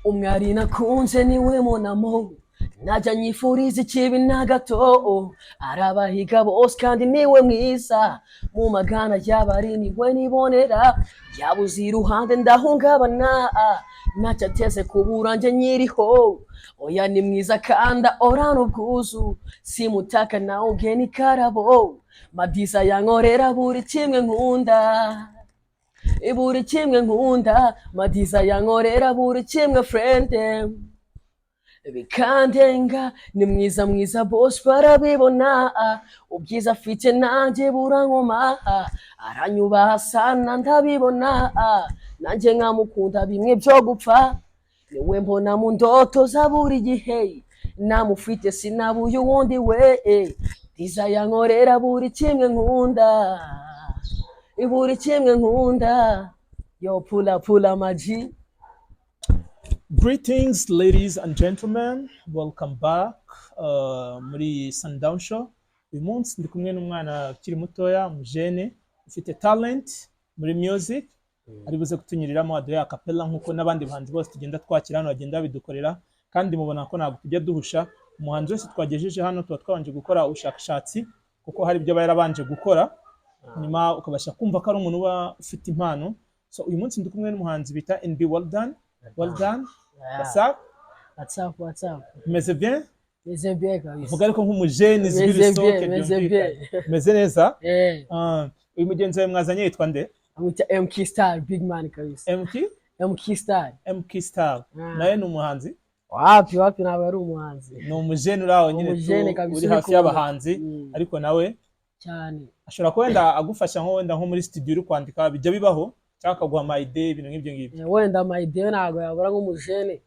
umwari nakunze niwe monamo najya nyifuriza ikibi na gato arabahiga bose kandi niwe mwiza mu magana y'abari niwe nibonera yabuze iruhande ndahungabana ntacyo ateze kubura njye nyiriho oya ni mwiza kandi orana ubwuzu simutaka nawe ubwe ni karabo madiza yankorera buri kimwe nkunda buri kimwe nkunda madiza yankorera buri kimwe frende bikandenga ni mwiza mwiza bose barabibona ubwiza afite nanjye burankoma aranyubaha sana ndabibona nanjye nkamukunda bimwe byo gupfa niwe mbona mu ndoto za buri gihe namufite sinabuye uwundi we diza yankorera buri kimwe nkunda buri kimwe nkunda yo pula maji. Greetings, ladies and gentlemen. Welcome back muri Sundown Show. Uyu munsi ndi kumwe n'umwana ukiri mutoya mujene ufite talent muri music ari buze kutunyiriramo aduye acapella nkuko n'abandi bahanzi bose tugenda twakira hano bagenda bidukorera kandi mubona ko ntabwo tujya duhusha umuhanzi wese twagejeje hano tuba twabanje gukora ubushakashatsi kuko hari ibyo bayarabanje gukora nyuma ukabasha kumva ko ari umuntu uba ufite impano. So uyu munsi ndi kumwe n'umuhanzi bita NB Well Done. Yeah. What's up? Meze bien? Meze bien kabisa. Vuga ariko nk'umujeni zibirisoke meze neza. Uyu mugenzi wawe mwazanye yitwa nde? Amwita MK Star, big man kabisa. MK Star. Naye ni umuhanzi? Wapi ntabwo ari umuhanzi. Ni umujeni uraho nyine uri hafi y'abahanzi ariko nawe cyane. Ashobora kwenda agufasha nko muri studio uri kwandika bijya bibaho? Chaka guha my day ibintu nk'ibyo ngibyo. Wenda my day ntabwo yabura nk'umujene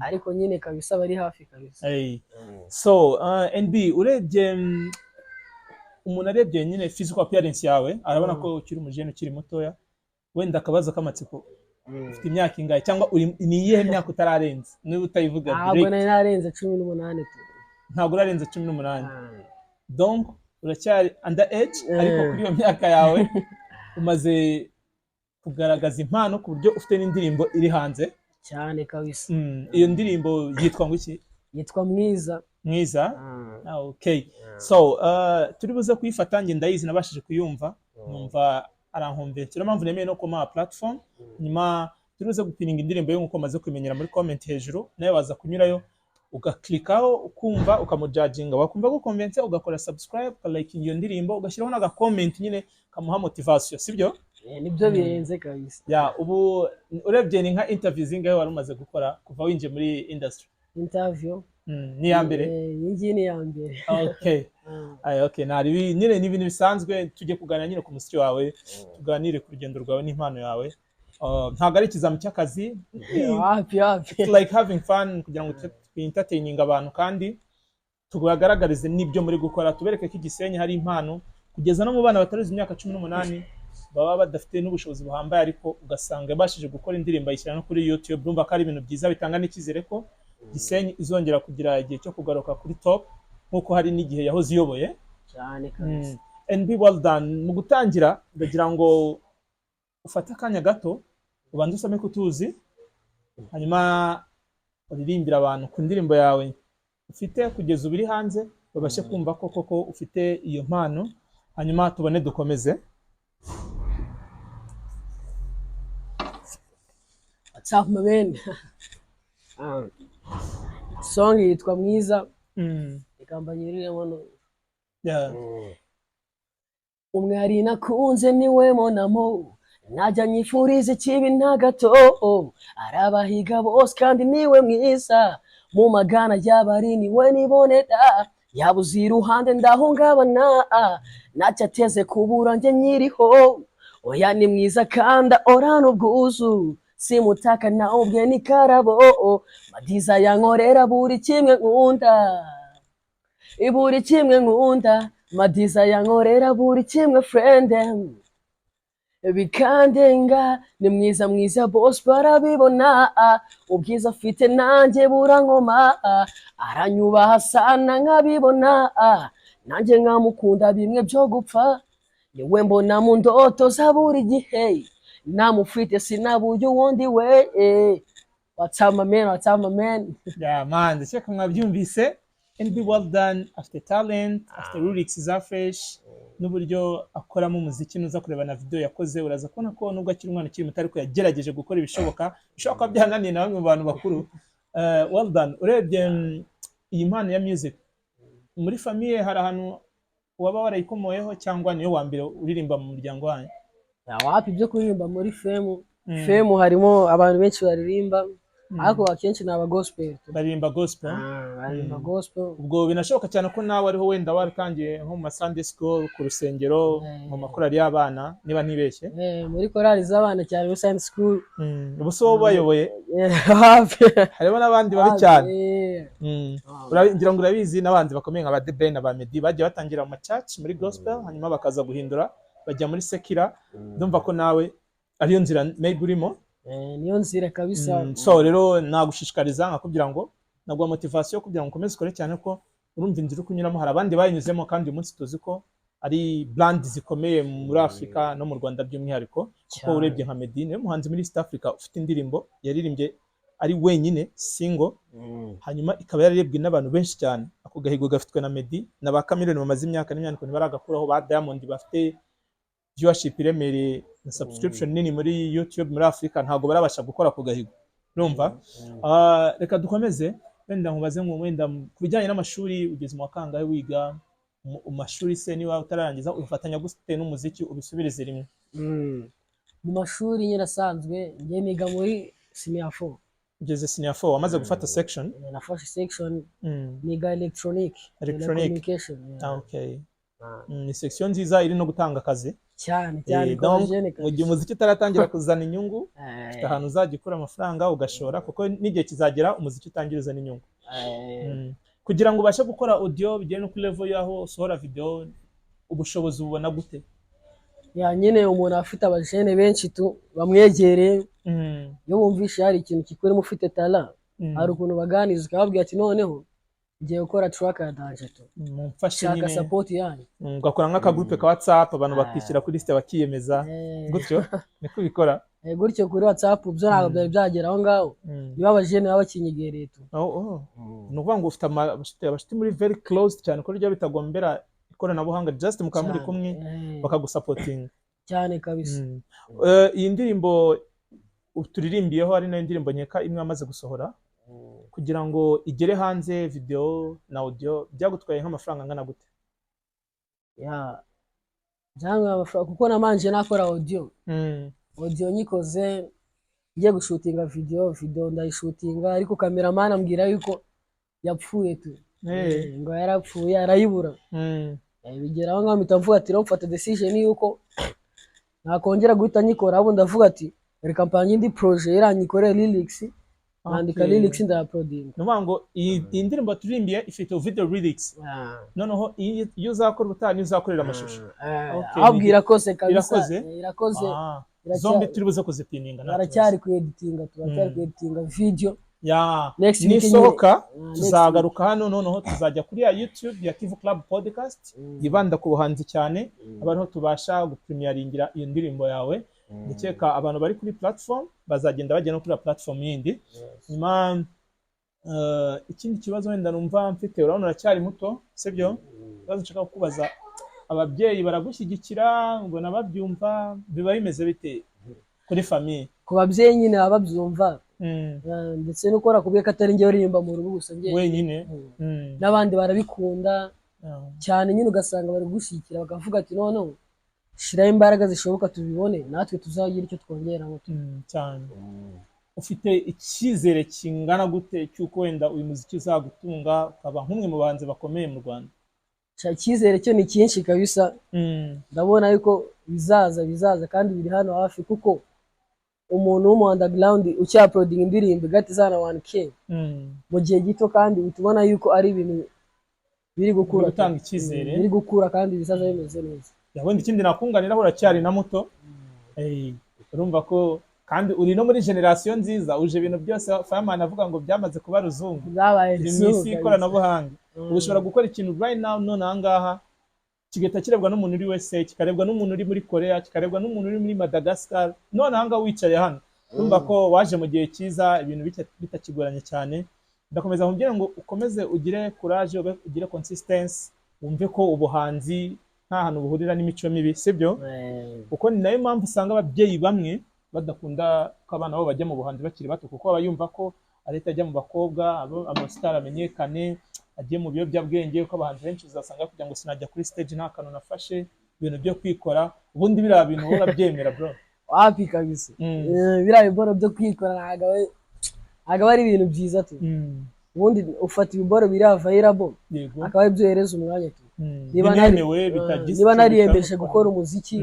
ariko nyine kabisa bari hafi kabisa. So NB urebye umuntu arebye nyine physical appearance yawe arabona ko ukiri umujene ukiri mutoya wenda akabazo k'amatsiko ufite imyaka ingahe cyangwa ni iyihe myaka utararenza niba utayivuga direct? Ntabwo narenze 18 tu. Ntabwo urarenze 18. Donc uracyari under age ariko kuri iyo myaka yawe umaze kugaragaza impano ku buryo ufite n'indirimbo iri hanze cyane kabisa. Iyo ndirimbo yitwa ngo iki? Yitwa Mwiza. Okay. So turi buze kuyifata nge ndayizi nabashije kuyumva numva arankomvekera mpamvu nemeye no koma platform nyuma turi buze gupininga indirimbo yo nkuko maze kumenyera muri comment hejuru nayo waza kunyurayo ugaklikaho ukumva ukamujudginga wakumva ko convince ugakora subscribe like iyo ndirimbo ugashyiraho naga comment nyine kamuha motivation sibyo? Nibyo birenze kabisa. Ubu urebye ni nka interview zingahe wari umaze gukora kuva winje muri industry? Interview ni ya mbere? Iyi ni ya mbere. Okay, nari nyine ni ibintu bisanzwe tujye kuganira nyine ku musiki wawe tuganire ku rugendo rwawe n'impano yawe. Ntabwo ari ikizami cy'akazi. Wapi. It's like having fun kugira ngo entertaining abantu kandi tubagaragarize n'ibyo muri gukora tubereke ko Igisenyi hari impano kugeza no mu bana bataruzi imyaka 18 baba badafite n'ubushobozi buhambaye ariko ugasanga yabashije gukora indirimbo ayishyira no kuri YouTube urumva ko ari ibintu byiza bitanga n'ikizere ko Gisenyi izongera kugira igihe cyo kugaruka kuri top nkuko hari n'igihe yahoze iyoboye cyane kabisa. NB Well Done mu gutangira ndagira ngo ufate akanya gato ubanze usome kutuzi hanyuma uririmbira abantu ku ndirimbo yawe ufite kugeza ubiri hanze babashe kumva ko koko ufite iyo mpano hanyuma tubone dukomeze. What's up my man? Song yitwa Mwiza. Ikambanyirire mono. Umwari nakunze niwe monamo najya nyifuriza ikibi na gato arabahiga bose kandi niwe mwiza mu magana y'abari niwe nibonera yabuze iruhande ndahungabana ntacyo ateze kubura njye nyiriho oya ni mwiza kandi orana ubwuzu simutaka nawe ubwe ni karabo madiza yankorera buri kimwe nkunda madiza yankorera buri kimwe frende bikandenga ni mwiza bose barabibona ubwiza afite nanjye burankoma aranyubaha sana nkabibona nanjye nkamukunda bimwe byo gupfa niwe mbona mu ndoto za buri gihe namufite sinabuye uwundi we What's up my man, what's up my man? Yeah man, ndakeka mwabyumvise. NB well done, afite talent, afite lyrics za fresh, n'uburyo akoramo umuziki nuza kureba na video yakoze uraza kubona ko nubwo akiri umwana ukiri muto ariko yagerageje gukora ibishoboka byahananiye na bamwe mu bantu bakuru. Well done. Urebye iyi mpano ya music muri famille hari ahantu waba warayikomoyeho cyangwa niyo wa mbere uririmba mu muryango wanyu? Wapi byo kuririmba muri femu harimo abantu benshi baririmba ariko akenshi ni aba gospel. Baririmba gospel. Baririmba gospel. Ubwo binashoboka cyane ko nawe ariho wenda waratangiye nko mu Sunday school, ku rusengero, mu makorali y'abana niba ntibeshye. Muri korali z'abana cyane muri Sunday school. Ubu so bayoboye. Harimo n'abandi babi cyane. Ngira ngo urabizi n'abandi bakomeye nka ba The Ben na ba Meddy bagiye batangira mu church muri gospel hanyuma bakaza guhindura bajya muri secular. Ndumva ko nawe ariyo nzira maybe urimo. Niyo nzira kabisa. So rero nagushishikariza nkakubwira ngo nagwa motivation kugira ngo ukomeze ukore cyane ko urumva inzira kunyuramo hari abandi bayinyuzemo kandi uyu munsi tuzi ko ari brand zikomeye muri Afrika no mu Rwanda by'umwihariko kuko urebye nka Meddy niwe muhanzi muri East Africa ufite indirimbo yaririmbye ari wenyine single hanyuma ikaba yararebwe n'abantu benshi cyane. Ako gahigo gafitwe na Meddy na ba Chameleone bamaze imyaka n'imyandiko ntibaragakuraho, ba Diamond bafite viewership iremereye na subscription nini muri YouTube muri Afrika ntago barabasha gukora ku gahigo urumva. Reka dukomeze wenda nkubaze ngo wenda kubijyanye n'amashuri ugeze mu wakangahe wiga mu mashuri se niba utararangiza ufatanya gute n'umuziki ubisubirize rimwe? Mu mashuri nyine asanzwe ngiye niga muri senior 4. Ugeze senior 4 wamaze gufata section? Nafashe section niga electronic communication. Okay. Ni section nziza iri no gutanga akazi cyane mu gihe umuziki utaratangira kuzana inyungu ufite ahantu uzajya ukura amafaranga ugashora kuko n'igihe kizagera umuziki utangira uzana inyungu. Kugira ngo ubashe gukora audio bigere no kuri level yaho usohora video ubushobozi ubona gute? Nyine umuntu afite abajene benshi tu bamwegereye iyo bumvishe hari ikintu kikurimo ufite talent hari ukuntu baganiza ukababwira ati noneho ngiye gukora track ya danje tu mumfashe nyine support yanyu ugakora nk'aka group ka WhatsApp abantu bakishyira kuri liste bakiyemeza gutyo niko bikora gutyo kuri WhatsApp byo ntabwo byari byagera aho ngaho niba abajene baba kinyegereye tu. No kuvuga ngo ufite abashiti muri very close cyane ko ryo bitagombera ikoranabuhanga just mukaba muri kumwe bakagusupporting cyane kabisa. Iyi ndirimbo turirimbiyeho ari nayo ndirimbo nyeka imwe amaze gusohora kugira ngo igere hanze video na audio byagutwaye nk'amafaranga angana gute? Byanga amafaranga kuko namanje nakora audio nyikoze ngiye gushutinga video ndayishutinga ariko cameraman ambwira yuko yapfuye tu ngo yarapfuye arayibura. Bigeraho ngaho mitamvuga ati mfata decision yuko nakongera guhita nyikora abo ndavuga ati reka mpanye indi projet iranyikorera lyrics nandika lyrics ndaproding. Nuvuga ngo iyi ndirimbo turirimbiye ifite video lyrics noneho iyo uzakora ubutani uzakorera amashusho. Abwira kose kabisa irakoze zombi turi buze kuzipininga naracyari ku editinga video nisohoka tuzagaruka hano noneho tuzajya kuri ya YouTube ya Kivu Club Podcast yibanda ku buhanzi cyane abantu tubasha gupremieringira iyo ndirimbo yawe. Ndakeka abantu bari kuri platform bazagenda bajya no kuri platform yindi nyuma. Ikindi kibazo wenda numva mfite urabona uracyari muto sibyo bazo nshaka kukubaza ababyeyi baragushyigikira ngo nababyumva biba bimeze bite kuri famille? Ku babyeyi nyine ababyumva ndetse no kora kubye katari ngiye uririmba mu rugo gusa ngiye wenyine n'abandi barabikunda cyane nyine ugasanga bari gushyigikira bakavuga ati no shira imbaraga zishoboka tubibone natwe tuzagira icyo twongeramo cyane. Ufite icyizere kingana gute cyuko wenda uyu muziki uzagutunga ukaba nk'umwe mu bahanzi bakomeye mu Rwanda? Icyizere cyo ni cyinshi kabisa. Ndabona yuko bizaza kandi biri hano hafi kuko umuntu wo mu underground ucyaproding indirimbo gatizana 1K mu gihe gito kandi utubona yuko ari ibintu biri gukura gutanga icyizere biri gukura kandi bizaza bimeze neza. Yabundi ikindi nakunganiraho uracyari na muto urumva ko kandi uri no muri generation nziza uje ibintu byose Fireman avuga ngo byamaze kuba ruzungu n'isi ikoranabuhanga. Ushobora gukora ikintu right now none ahangaha kigeta kirebwa n'umuntu uri wese kikarebwa n'umuntu uri muri Korea kikarebwa n'umuntu uri muri Madagascar none ahangaha wicaye hano numva ko waje mu gihe cyiza ibintu bitakigoranye cyane. Ndakomeza kugira ngo ukomeze ugire courage, ugire consistency, wumve ko ubuhanzi nta hantu buhurira n'imico mibi, sibyo? Kuko ni nayo mpamvu usanga ababyeyi bamwe badakunda ko abana babo bajya mu buhanzi bakiri bato, kuko aba yumva ko areta ajya mu bakobwa, amasitari amenyekane, agiye mu biyobyabwenge, uko abahanzi benshi uzasanga kugira ngo sinajya kuri stage nta kantu nafashe, ibintu byo kwikora, ubundi biriya bintu wowe urabyemera bro? Wapi kabisa. Biriya biboro byo kwikora ntabwo ari ibintu byiza tu. Ubundi ufata ibiboro biri available akaba ari byo hereza umwanya tu. Niba nariyemeje gukora umuziki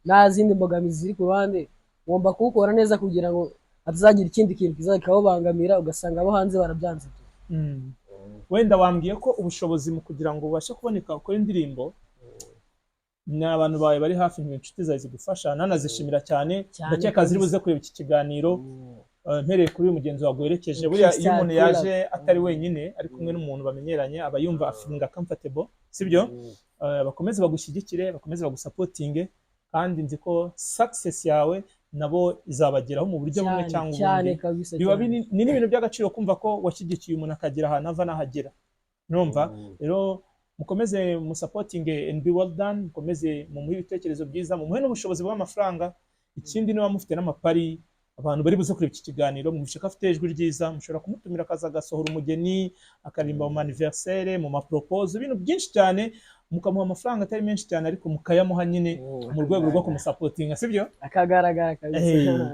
nta zindi mbogamizi ziri ku ruhande, ngomba kuwukora neza kugira ngo atazagira ikindi kintu kizakawubangamira ugasanga abo hanze barabyanze tu. Wenda wambwiye ko ubushobozi mu kugira ngo ubashe kuboneka ukora indirimbo ni abantu bawe bari hafi, inshuti zawe zigufasha, nanazishimira cyane. Ndakeka ziri buze kureba iki kiganiro, mpereye kuri uyu mugenzi waguherekeje. Buriya iyo umuntu yaje atari wenyine ari kumwe n'umuntu bamenyeranye aba yumva afinga comfortable, sibyo? Bakomeze bagushyigikire, bakomeze bagusapotinge, kandi nzi ko success yawe nabo izabageraho mu buryo bumwe cyangwa ubundi. Biba ni n'ibintu by'agaciro kumva ko washyigikiye umuntu akagira ahantu ava n'ahagera. Urumva rero mukomeze musapotinge and be well done, mukomeze mumuhe ibitekerezo byiza, mumuhe n'ubushobozi bw'amafaranga. Ikindi niba mufite n'amapari, abantu bari buze kureba iki kiganiro mubishaka afite ijwi ryiza, mushobora kumutumira akaza agasohora umugeni, akarimba mu anniversaire, mu mapropose, ibintu byinshi cyane, mukamuha amafaranga atari menshi cyane ariko mukayamuha nyine mu rwego rwo kumusapotinga, sibyo? Akagaragara kabisa.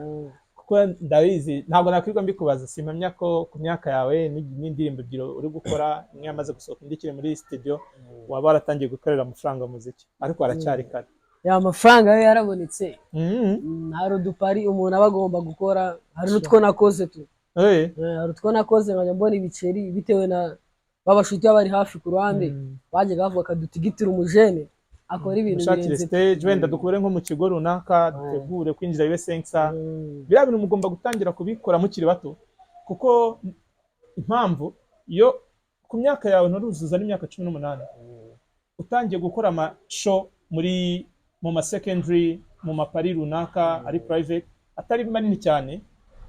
Kuko ndabizi ntabwo nakwirirwa mbikubaza, simpamya ko ku myaka yawe n'indirimbo ebyiri uri gukora, imwe yamaze gusohoka indi ikiri muri studio, waba waratangiye gukorera amafaranga muziki, ariko aracyari kare. Ya mafaranga yo yarabonetse. Hari udupari umuntu aba agomba gukora, hari n'utwo nakoze tu. Hari utwo nakoze nkajya mbona ibiceri bitewe na babashuti bari hafi ku ruhande, bajyaga bavuga akadutigitira umujene akora ibintu birenze stage, wenda dukure nko mu kigo runaka, dutegure kwinjira bibe sensa. Biriya bintu mugomba gutangira kubikora mukiri bato, kuko impamvu iyo ku myaka yawe nturuzuza n'imyaka 18 utangiye gukora amashow mu ma secondary, mu mapari runaka ari private atari manini cyane,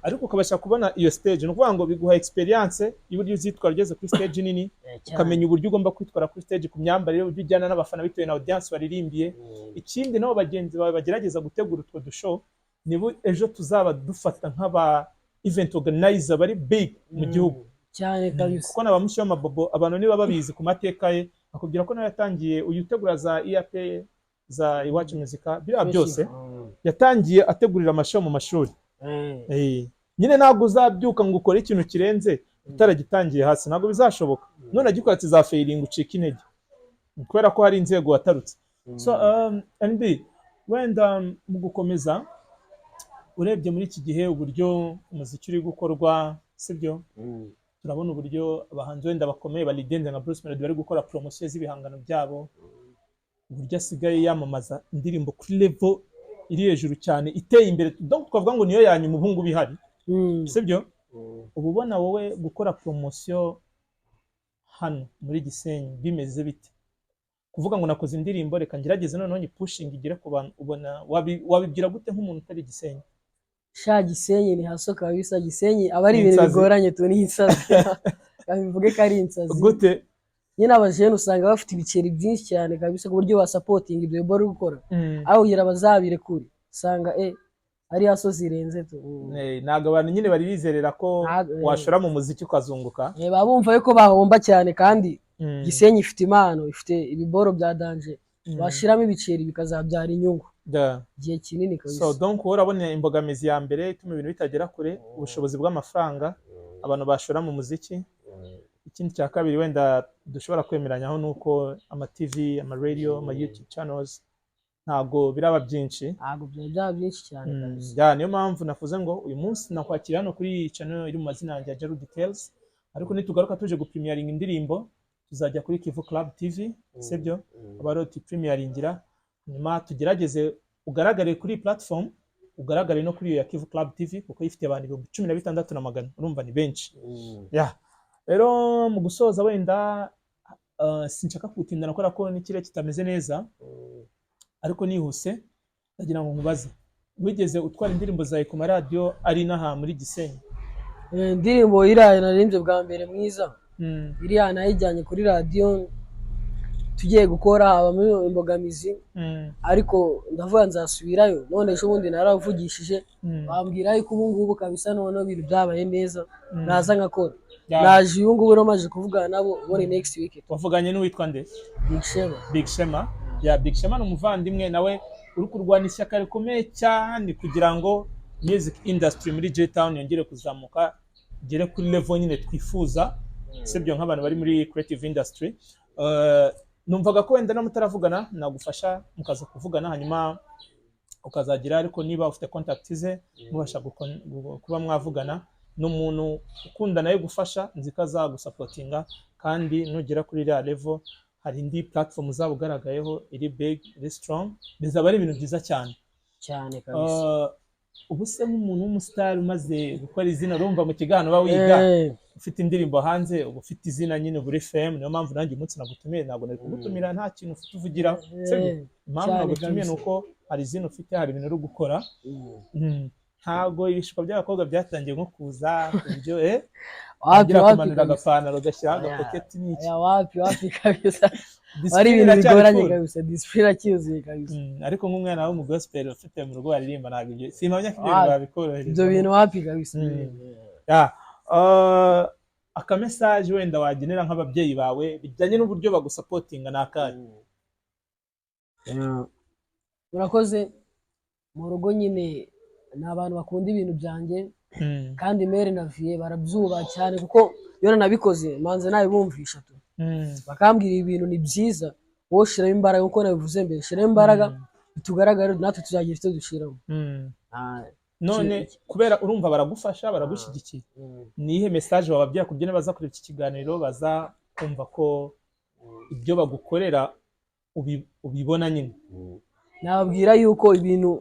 ariko ukabasha kubona iyo stage, no kuvuga ngo biguha experience y'uburyo uzitwara ugeze kuri stage nini, ukamenya uburyo ugomba kwitwara kuri stage, ku myambarire, uburyo ujyana n'abafana bitewe na audience baririmbiye. Ikindi nabo bagenzi bawe bagerageza gutegura utwo dushow, nibo ejo tuzaba dufata nk'aba event organizer bari big mu gihugu cyane kabisa. Kuko nabamushyo amabobo abantu niba babizi ku mateka ye, akubwira ko nawe yatangiye uyitegura za EAP za Iwacu Muzika, biriya byose yatangiye ategurira amashow mu mashuri. Nyine ntabwo uzabyuka ngo ukore ikintu kirenze utaragitangiye hasi, ntabwo bizashoboka. None agikoratse za failing ucika intege kubera ko hari inzego watarutse. So and wenda mu gukomeza, urebye muri iki gihe uburyo umuziki uri gukorwa, sibyo? Turabona uburyo abahanzi wenda bakomeye balidenze nka Bruce Melody bari gukora promotion z'ibihangano byabo, uburyo asigaye yamamaza indirimbo kuri level iri hejuru cyane, iteye imbere. Donc twavuga ngo niyo yanyu mu bungu bihari, sibyo? Ubu ubona wowe gukora promotion hano muri Gisenyi bimeze bite? Kuvuga ngo nakoze indirimbo reka ngerageze noneho ni pushing igire ku bantu, ubona wabibwira gute nk'umuntu utari Gisenyi? Sha Gisenyi ni hasoka kabisa. Gisenyi aba ari ibintu bigoranye tu, ni insazi. Kabivuge ko ari insazi. Gute? Nyine abajene usanga bafite ibiceri byinshi cyane kabisa ku buryo wa supporting ibyo bari gukora, aho ugira bazabire kuri usanga ari haso zirenze tu. Nago abantu nyine bari bizerera ko washora mu muziki ukazunguka, babumva yuko bahomba cyane, kandi Gisenyi ifite impano, ifite ibiboro bya danger, bashiramo ibiceri bikazabyara inyungu gihe kinini kabisa. So donc urabona imbogamizi ya mbere ituma ibintu bitagera kure, ubushobozi bw'amafaranga abantu bashora mu muziki. Ikindi cya kabiri wenda dushobora kwemeranyaho nuko ama TV, ama radio, ama YouTube channels ntago biraba byinshi, ntago byaba byinshi cyane kabisa. Niyo mpamvu navuze ngo uyu munsi nakwakira hano kuri channel iri mu mazina yanjye ya Jaro Details, ariko nitugaruka tuje gupremiering indirimbo tuzajya kuri Kivu Club TV, sibyo? Abaroti premieringira, nyuma tugerageze ugaragare kuri platform, ugaragare no kuri ya Kivu Club TV kuko ifite abantu 16,600, urumva ni benshi. Rero mu gusoza wenda sinshaka kutindana kubera ko n'ikire kitameze neza, ariko nihuse ndagira ngo nkubaze wigeze utwara indirimbo zawe ku maradiyo ari n'aha muri Gisenyi? Indirimbo iriya naririmbye bwa mbere mwiza, iriya nayijyanye kuri radiyo tugiye gukora, habamo imbogamizi, ariko ndavuga nzasubirayo. none ejo bundi naravugishije bambwira yuko ubu ngubu kabisa noneho ibintu byabaye neza, naza nkakora. naje uyu ngubu maze kuvugana nabo muri next week. Wavuganye n'uwitwa nde? Big Shema. Big Shema. Ya Big Shema ni umuvandimwe nawe uri kurwana ishyaka rikomeye cyane kugira ngo music industry muri J-Town yongere kuzamuka gere kuri level nyine twifuza, sibyo nk'abantu bari muri creative industry. Numvaga ko wenda namutaravugana nagufasha mukaza kuvugana hanyuma ukazagira, ariko niba ufite contact ze mubasha kuba mwavugana. N'umuntu ukunda nayo gufasha, nzikaza gusupportinga, kandi nugera kuri iriya level hari indi platform zabo ugaragayeho iri big, iri strong, bizaba ari ibintu byiza cyane cyane kabisa. Ubu se nk'umuntu w'umustar umaze gukora izina, urumva mu kiganiro ba wiga ufite indirimbo hanze, ubu ufite izina nyine buri fame. Niyo mpamvu nanjye umunsi nagutumiye, ntabwo nari kugutumira nta kintu ufite uvugira, impamvu nagutumiye nuko hari izina ufite, hari ibintu uri gukora. Ntabwo ibishuko by'abakobwa byatangiye nko kuza kubyo wagira kumanura agapantaro gashyira agapoketi n'iki. wapi kabisa, ari ibintu bigoranye kabisa, discipline cyuzuye kabisa. Ariko nk'umwana wo mu gospel ufite mu rugo aririmba, ntabwo ibyo simpamya ko ibyo babikorohereza. Ibyo bintu wapi kabisa. Aka message wenda wagenera nk'ababyeyi bawe bijyanye n'uburyo bagusupportinga n'akahe? Murakoze. Mu rugo nyine ni abantu bakunda ibintu byanjye, kandi mere na vie barabyuba cyane, kuko iyo nabikoze manze nabibumvisha tu bakambwira ibintu ni byiza, wowe shiramo imbaraga, kuko nabivuze mbere, shiramo imbaraga bitugaragara, natwe tuzagira icyo dushiramo. None kubera urumva baragufasha, baragushyigikiye, nihe message wababwira kubyene baza kuri iki kiganiro, baza kumva ko ibyo bagukorera ubibona nyine? Nababwira yuko ibintu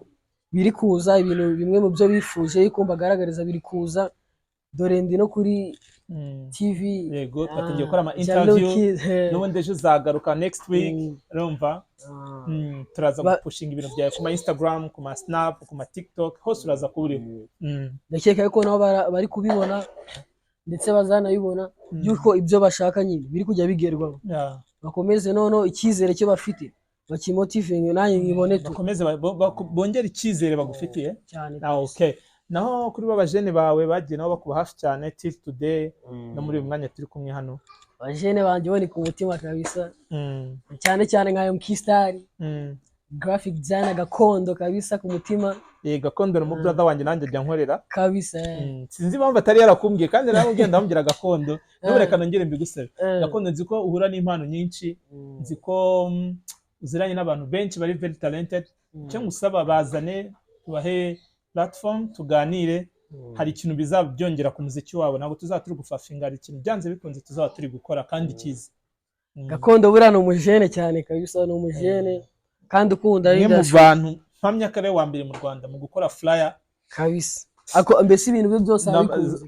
biri kuza, ibintu bimwe mu byo bifuje yuko mbagaragariza biri kuza, dore ndi no kuri TV. Yego, twatangiye gukora ama interview, n'ubundi ejo uzagaruka next week, urumva. Turaza gupushinga ibintu byawe ku ma Instagram, ku ma Snap, ku ma TikTok, hose uraza kuburiho. Ndakeka yuko nabo bari kubibona ndetse bazanabibona yuko ibyo bashaka nyine biri kujya bigerwaho. Bakomeze noneho icyizere cyo bafite bakimotivinge, nanjye nkibone tu bakomeze bongera icyizere bagufitiye cyane. Okay, naho kuri babajene bawe bagiye nabo bakuba hafi cyane till today, no muri uyu mwanya turi kumwe hano, abajene banje bari ku mutima kabisa, cyane cyane nka Mkistar, graphic designer gakondo kabisa ku mutima. Gakondo no mu brother wanjye nanjye ajya nkorera kabisa. Sinzi impamvu atari yarakumbwiye, kandi nawe ugenda ambwira Gakondo, nureka nongere mbigusebe. Gakondo nzi ko uhura n'impano nyinshi, nzi ko uziranye n'abantu benshi bari very talented. Cyo ngusaba bazane tubahe platform tuganire, hari ikintu bizaba byongera ku muziki wabo, ntabwo tuzaba turi gufafinga, ari ikintu byanze bikunze tuzaba turi gukora kandi kiza. Gakondo buriya ni umujene cyane kabisa, ni umujene kandi ukunda ari mu bantu mpamya kare wa mbere mu Rwanda mu gukora flyer kabisa. Ako mbese ibintu byo byose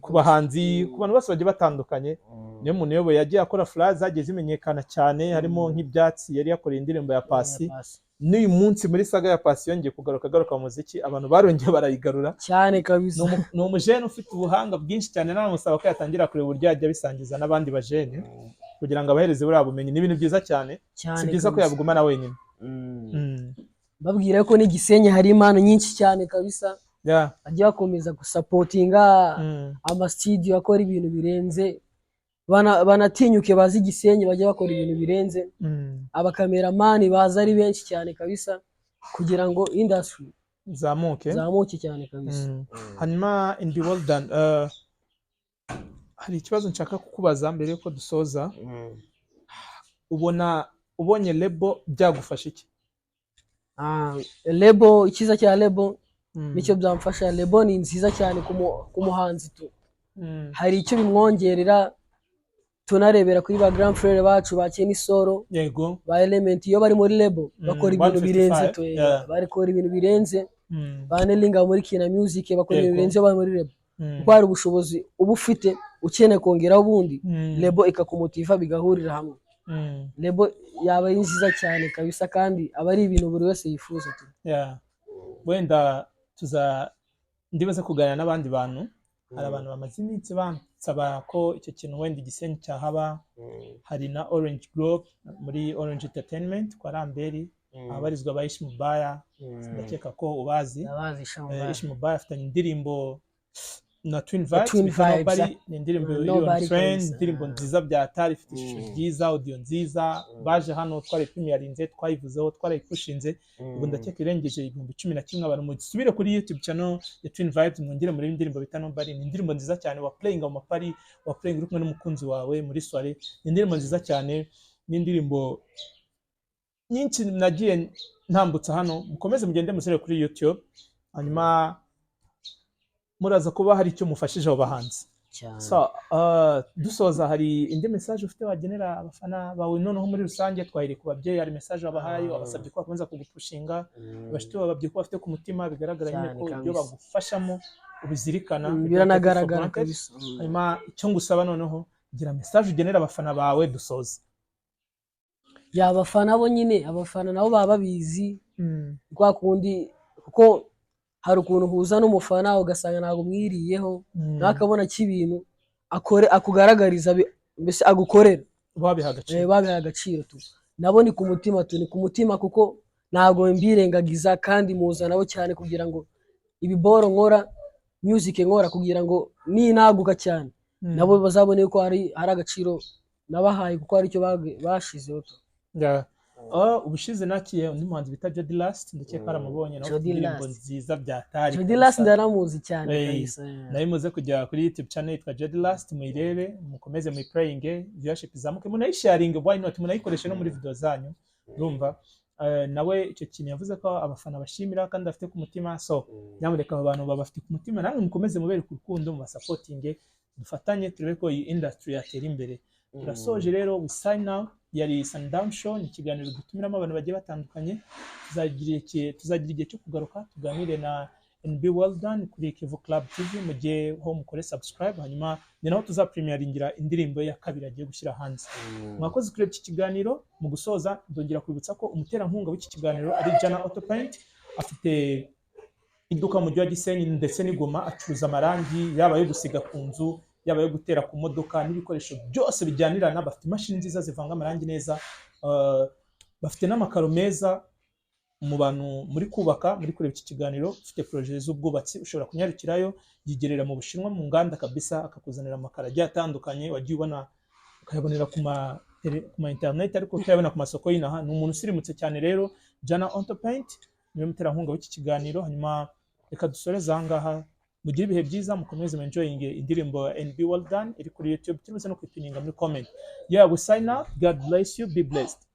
ku bahanzi, ku bantu bose bagiye batandukanye. Niyo muntu yoboye yagiye akora flyer zagiye zimenyekana cyane, harimo nk'ibyatsi yari yakoreye indirimbo ya Pasi. N'uyu munsi muri saga ya Pasi yongeye kugaruka mu muziki, abantu barongeye barayigarura cyane kabisa. Ni umujene ufite ubuhanga bwinshi cyane, nanamusaba ko yatangira kureba uburyo yajya bisangiza n'abandi bajene kugira ngo abahereze buriya bumenyi. Ni ibintu byiza cyane, si byiza ko yabugumana wenyine. Babwira ko ni Gisenyi hari impano nyinshi cyane kabisa, ajya bakomeza gusupportinga ama studio akora ibintu birenze, banatinyuke bazi Gisenyi bajya bakora ibintu birenze, abakameramani baza ari benshi cyane kabisa, kugira ngo industry zamuke cyane kabisa. Hanyuma in the world done, hari ikibazo nshaka kukubaza mbere yuko dusoza. Ubonye label byagufasha iki? Label, ikiza cya label nicyo byamfasha. Label ni nziza cyane ku muhanzi tu, hari icyo bimwongerera. Tunarebera kuri ba grand frère bacu ba Kenny Solo, yego, ba Element, iyo bari muri label bakora ibintu birenze tu, barikora ibintu birenze. Ba Nelinga muri Kina Music bakora ibintu birenze bari muri label, kuko hari ubushobozi uba ufite ukeneye kongeraho ubundi, label ikakumotiva bigahurira hamwe. Label yaba nziza cyane kabisa, kandi aba ari ibintu buri wese yifuza tu. Wenda ndibaza kuganira n'abandi bantu. Hari abantu bamaze iminsi bansaba ko icyo kintu wenda Gisenyi cyahaba. Hari na Orange Group muri Orange Entertainment kwa Ramberi abarizwa ba Ishmubaya, ndakeka ko ubazi. Ishmubaya afitanye indirimbo na Twin Vibes, ni indirimbo y'Trend, indirimbo nziza bya Atari, ifite ishusho ryiza, audio nziza. Baje hano twari premierinze, twayivuzeho, twarayipushinze. Ubu ndakeka irengeje 11,000 abantu. Musubire kuri YouTube channel ya Twin Vibes mwongere muri indirimbo bita Nobody. Ni indirimbo nziza cyane, wa playing mu mapari, wa playing uri kumwe n'umukunzi wawe muri soirée. Ni indirimbo nziza cyane, ni indirimbo nyinshi nagiye ntambutsa hano. Mukomeze mugende musere kuri YouTube, hanyuma muraza kuba hari icyo mufashije abo bahanzi. So dusoza, hari indi message ufite wagenera abafana bawe noneho muri rusange? Twahire ku babyeyi, hari message wabahaye, abasabye ko bakomeza kugupushinga, bashite bababye ko bafite ku mutima, bigaragara nyine ko ibyo bagufashamo ubizirikana, biranagaragara kabisa. Hanyuma icyo ngusaba noneho, gira message ugenera abafana bawe dusoze. Ya abafana bo nyine, abafana nabo baba babizi kwa kundi, kuko hari ukuntu huza n'umufana ugasanga ntago mwiriyeho, nakabona cy'ibintu akugaragariza, mbese agukorera, babiha agaciro tu. Nabo ni ku mutima tu, ni ku mutima, kuko ntago mbirengagiza, kandi muza nabo cyane kugira ngo ibiboro nkora, music nkora, kugira ngo ninaguka cyane nabo bazabone ko hari agaciro nabahaye, kuko hari icyo bashizeho tu. Ubushize nakiye undi muhanzi bita Jody Last, ndakeka aramubonye nawe indirimbo nziza bya Atari. Jody Last ndaramuzi cyane kabisa. Nawe muze kujya kuri YouTube channel yitwa Jody Last, muyirebe, mukomeze mu praying, viewership izamuke, munayisharing, why not, munayikoreshe no muri video zanyu. Urumva nawe icyo kintu yavuze ko abafana bashimira kandi afite ku mutima. So nyamureka abo bantu babafite ku mutima, namwe mukomeze mubere ku rukundo, mu supporting, dufatanye turebe ko iyi industry yatera imbere. Turasoje rero, we sign out. Yari Sundown Show, ni ikiganiro dutumiramo abantu bagiye batandukanye. Tuzagira igihe cyo kugaruka tuganire na NB Well Done kuri Kivu Club TV, mujye ho mukore subscribe, hanyuma ni naho tuzapremieringira indirimbo ya kabiri agiye gushyira hanze. Mwakoze kureba iki kiganiro. Mu gusoza ndongera kwibutsa ko umuterankunga w'iki kiganiro ari Jana Auto Paint. Afite iduka mu mujyi wa Gisenyi ndetse n'Igoma, acuruza amarangi, yaba yo gusiga ku nzu, yaba yo gutera ku modoka, n'ibikoresho byose bijyanirana. Bafite imashini nziza zivanga amarangi neza, bafite n'amakaro meza. Mu bantu muri kubaka, muri kureba iki kiganiro, ufite projet z'ubwubatsi, ushobora kunyarukirayo, yigerera mu Bushinwa mu nganda kabisa, akakuzanira amakaro agiye atandukanye, wagiye ubona ukayabonera ku ma internet, ariko ukayabona ku masoko y'inaha. Ni umuntu usirimutse cyane rero. Jana Auto Paint niwe muterankunga w'iki kiganiro. Hanyuma reka dusoreze aha ngaha, mugire ibihe byiza, mukomeze enjoying indirimbo NB Well Done iri kuri YouTube, turuze no kwipininga muri comment. Yeah, we sign out. God bless you, be blessed.